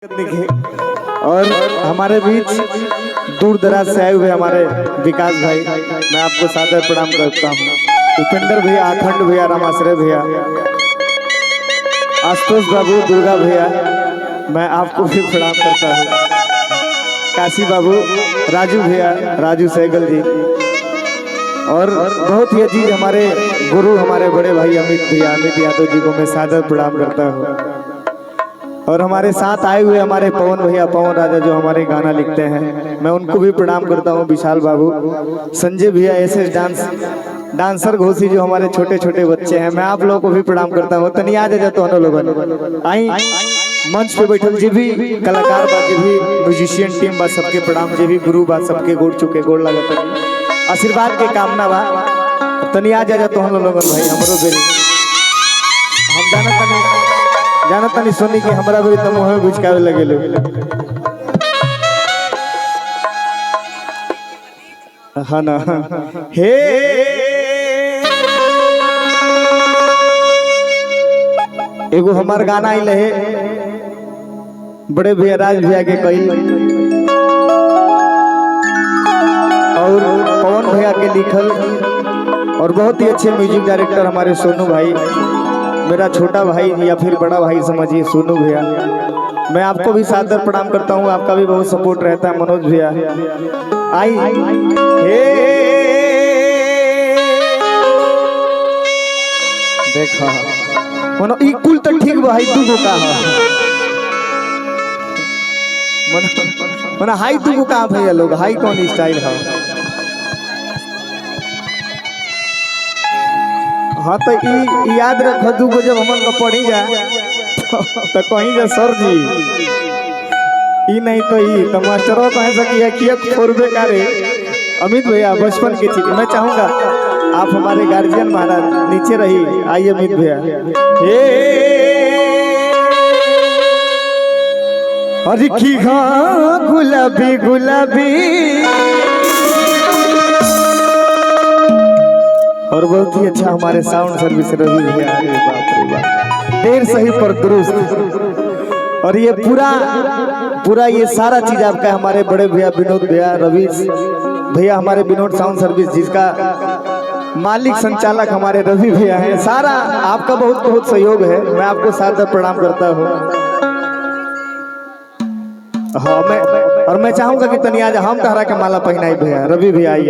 और हमारे बीच दूर दराज से आए हुए हमारे विकास भाई, मैं आपको सादर प्रणाम करता हूँ। उपेंद्र भैया, अखंड भैया, रामाश्रय भैया, आशुतोष बाबू, दुर्गा भैया, मैं आपको भी प्रणाम करता हूँ। काशी बाबू, राजू भैया, राजू सहगल जी, और बहुत ही अजीज हमारे गुरु, हमारे बड़े भाई अमित भैया, अमित यादव जी को मैं सादर प्रणाम करता हूँ। और हमारे साथ आए हुए हमारे पवन भैया, पवन राजा, जो हमारे गाना लिखते हैं, मैं उनको भी प्रणाम करता हूँ। विशाल बाबू, संजय भैया, एसएस डांसर घोसी, जो हमारे छोटे छोटे बच्चे हैं, मैं आप लोगों को भी प्रणाम करता हूँ। तनी आ जाए तो हम लोग आई मंच पे बैठल जी भी कलाकार बा, जी भी म्यूजिशियन टीम बा, सबके प्रणाम। जी भी गुरु बा, सबके गोड़ चुके, गोड़ लगा, आशीर्वाद के कामना बा। तनी आ जाए तो हम लोग भाई, हमरो बेरी हम जाना तनी सोनी की हमरा भी तो मुंह में गुचकावे लगे लो। हाँ ना, हे एगो हमार गाना आई लहे बड़े भैया राज भैया के कई, और पवन भैया के लिखल, और बहुत ही अच्छे म्यूजिक डायरेक्टर हमारे सोनू भाई, मेरा छोटा भाई या फिर बड़ा भाई समझिए, सोनू भैया, मैं आपको भी सादर प्रणाम करता हूँ। आपका भी बहुत सपोर्ट रहता है। मनोज भैया आई हे देखा मनो ई कुल तो ठीक भाई, तू को का मना हाई, तू को का भैया लोग हाई कौन स्टाइल है? हाँ तो याद रखो, दू को जब हमन को पढ़ी जा तो कहीं जा सर जी ई नहीं तो मास्टरों कह सकी कि फोरबे करे। अमित भैया बचपन की चीज मैं चाहूंगा आप हमारे गार्जियन महाराज नीचे रही, आइए अमित भैया। अरे की गुलाबी गुलाबी, और बहुत ही अच्छा हमारे साउंड सर्विस रवि भैया, बाप रे बाप, देर सही पर दुरुस्त। और ये पूरा ये सारा चीज आपका हमारे बड़े भैया विनोद भैया, रवि भैया, हमारे विनोद साउंड सर्विस, जिसका मालिक संचालक हमारे रवि भैया है। सारा आपका बहुत बहुत सहयोग है, मैं आपको सादर प्रणाम करता हूँ। हाँ मैं चाहूंगा कि तनी आज हम तहरा के माला पहनाई भैया, रवि भैया आई।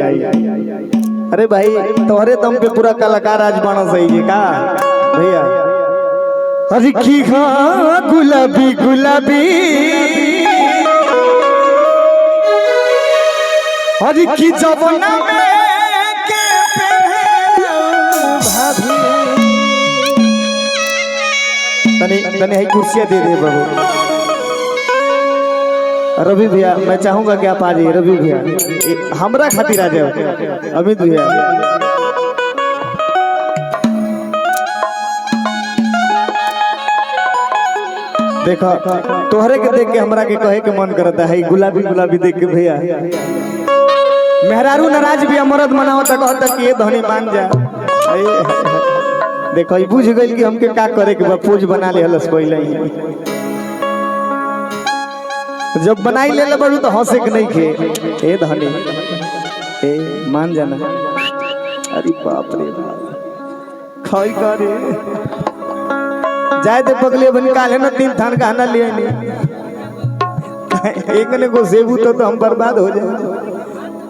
अरे भाई तोहरे दम पे पूरा कलाकार आज बना सही जी का भैया। अरे की गुलाबी गुलाबी, अरे की जवना में के भाभी, तनी है कुर्सियां दे दे बाबू। रवि भैया मैं चाहूंगा कि आप आ जाइए, रवि भैया हमरा खातिर आ जाओ। अमित भैया देखो, तोहरे के देख के हमरा के कहे के मन करता है, गुलाबी गुलाबी देख के भैया। मेहरारू नाराज भी मरद मनाओ तक कहता कि ये धनी मान जा। देखो बुझ गई कि हमके का करे के बा, पूज बना ले हलस पहले ही, जब बनाई ले बड़ू तो हंसे के नहीं खे, ए धनी ए मान जाना। अरे बाप रे खाई करे जाए तो पगले बन काले ना 3 थान गहना लिए नहीं, एक ने को सेबू तो हम बर्बाद हो जाए।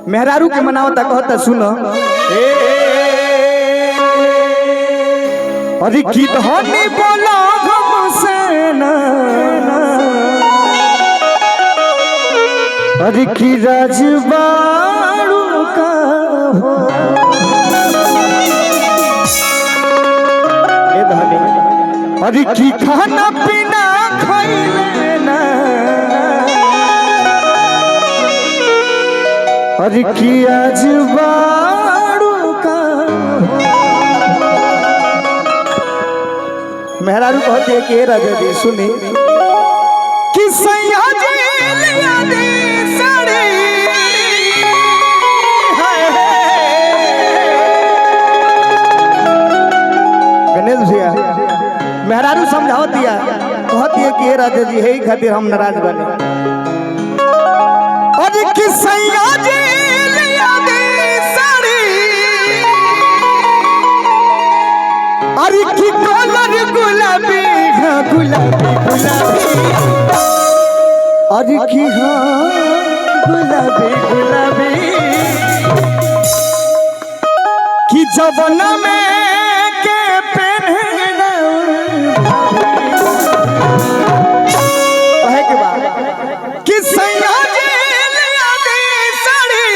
मेहरारू के मनाओ तक कहता सुनो, अरे की धनी बोलो हमसे ना, अरे की राजबाड़ू का हो ए धनी, अरे की खाना पीना खइले ना, अरे की राजबाड़ू का हो। मेहरारू कहते हैं कि राजा जी सुनी कि सैया जी लिया दे मेहरारू समझाओ दिया, कहती है कि राजा जी है खातिर हम नाराज बने। अरे किसैया जी लिया दे साड़ी, अरे की कलर गुलाबी, हाँ गुलाबी गुलाबी, अरे की हाँ गुलाबी गुलाबी, कि जवना में के पहनेगा कहे के बाद कि सैया जी लिया दे साड़ी,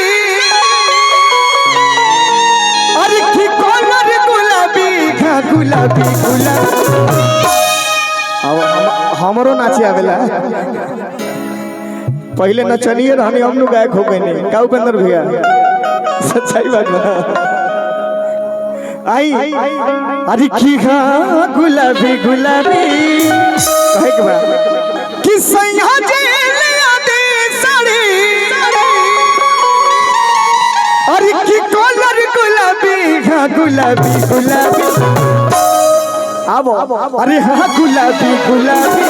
अरे की कलर गुलाबी, हाँ गुलाबी गुलाबी। हमरो नाचे आवेला, पहले नचनिए रहनी हम लोग गायक हो गए नहीं का उपेंद्र भैया, सच्चाई बात ना आई। अरे की हाँ गुलाबी गुलाबी कहे के बाद कि सैया जी लिया दे साड़ी, अरे की कलर गुलाबी, हाँ गुलाबी गुलाबी, अब अरे हाँ गुलाबी गुलाबी,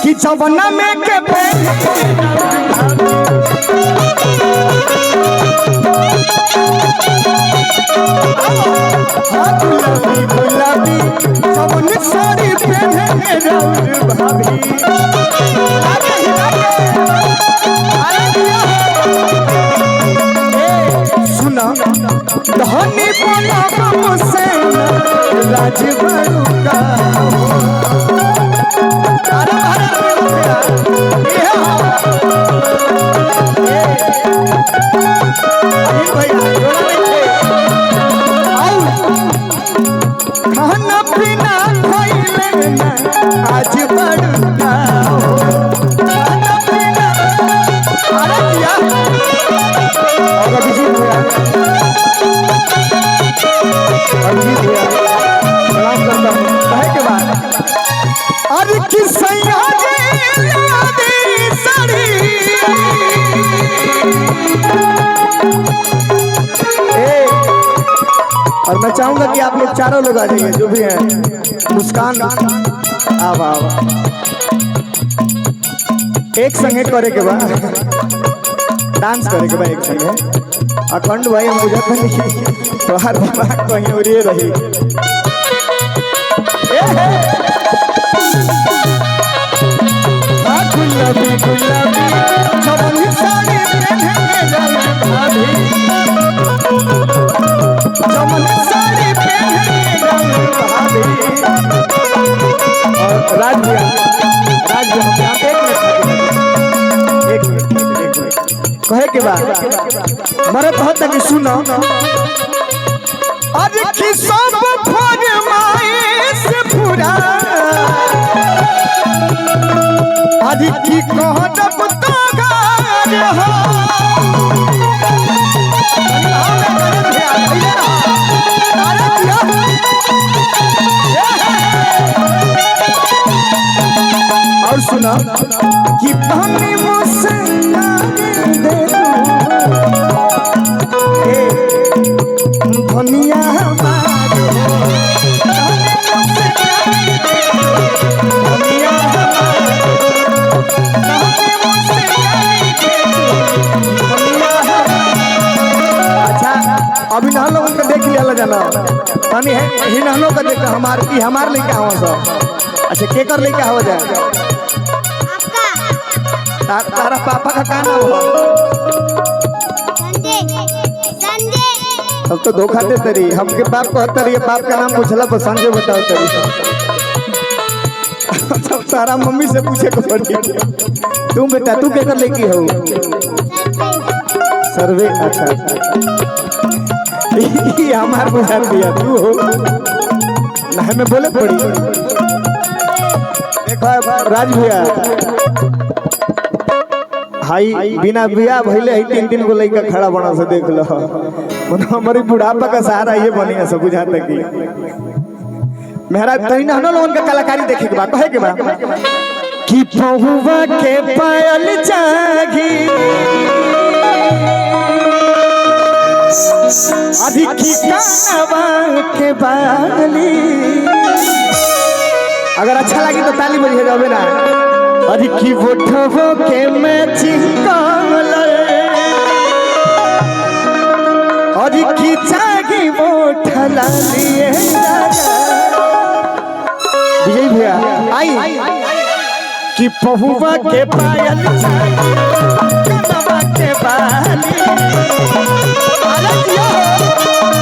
कि जवना में के गुलाबी गुलाबी, जवन साड़ी पहने राउर भाभी। सुना धनी बोला मुझसे राज बड़ू का, अरे खाना पीना खइले आज बड़का, खाना पीना अरे क्या और अभिजीत भैया, अभिजीत भैया सलाम करता हूँ कहे के बाद अरे कि सैया जी लिया दे साड़ी, और मैं चाहूंगा कि आप लोग चारों लोग आ जाइए जो भी हैं, मुस्कान आवा आवा एक संगे करे के बाद डांस करे के बाद एक संगे अखंड भाई हम बुझा था नहीं तो हर दिमाग कहीं और ये रही। गुलाबी गुलाबी जवनी साड़ी पहने भाभी, जवनी साड़ी पहने भाभी। और राज भैया एक मिनट कहे के बाद मरे बहुत तक सुनो, अरे कि सब फरमाइश पूरा, अरे की कहब तो गार हो, और सुना कि पानी मुझसे दे धनिया अभी नहलो उनका देख लिया जाना तनी है ही नहलो का देख हमार लेके आवा सब। अच्छा केकर लेके आवा जाए तारा पापा का नाम हो अब तो धोखा दे तरी हमके बाप कहता रही बाप का नाम पूछला पर संजय बताओ तरी सब तारा मम्मी से पूछे को पड़ी तुम बेटा तू केकर लेके हो सर्वे। अच्छा ये हमार बुझा दिया तू हो ना हमें बोले पड़ी। देखो राज भैया हाई बिना बिया भइले ही 3 गो लइका खड़ा बना से देख लो हमारी बुढ़ापा का सहारा ये बनेगा सब बुझा तक मेहरा तनी ना लोगन का कलाकारी देखे के बा कहे के बा कि पहुवा के पायल जागी अधिकी कानवा के बाली अगर अच्छा लगी तो ताली बजिए जाओ ना। अरे की बोठबो के मैचिंग कमले अरे की चागी बोठला लिए विजय भैया आई कि पहुआ के पायल कनवा के बाली अरे दियो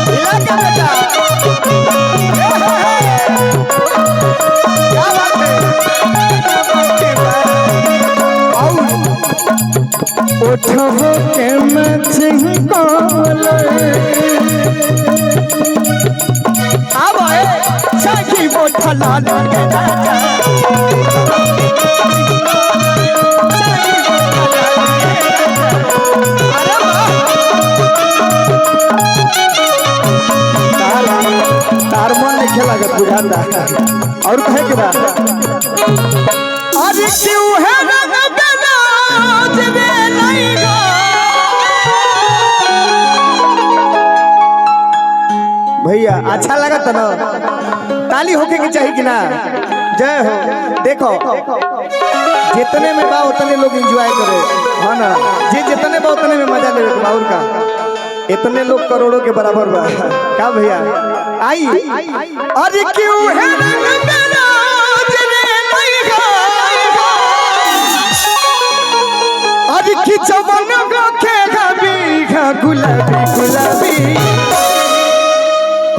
हिला के बेटा क्या बात है कनवा के बाली उठो के मैचिंग कमले अब आए चाकी बोठला लगे दादा तार मन नहीं खेला कर बुझाता और कहे के बाद अरे क्यों है रंग बेलाज में नहीं गो भैया अच्छा लगा तो ना ताली होके की चाहिए कि ना। जय हो। देखो जितने में बा उतने लोग एंजॉय करे हाँ ना जे जितने बा उतने में मजा ले बाउर का इतने लोग करोड़ों के बराबर बा क्या भैया आई अरे क्यों है अरे की चवन के बीघा गुलाबी गुलाबी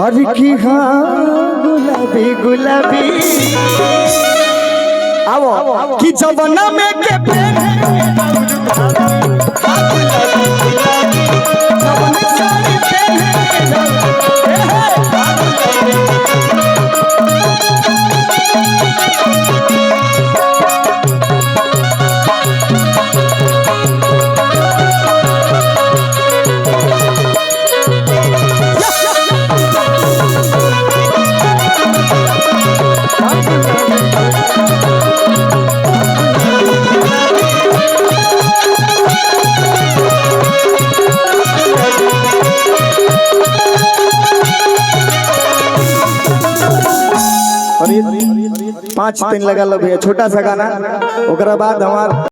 अरे की हाँ गुलाबी गुलाबी आओ की चवन में के और 5 दिन लगा लो भैया छोटा सा गाना ओकरा बाद हमार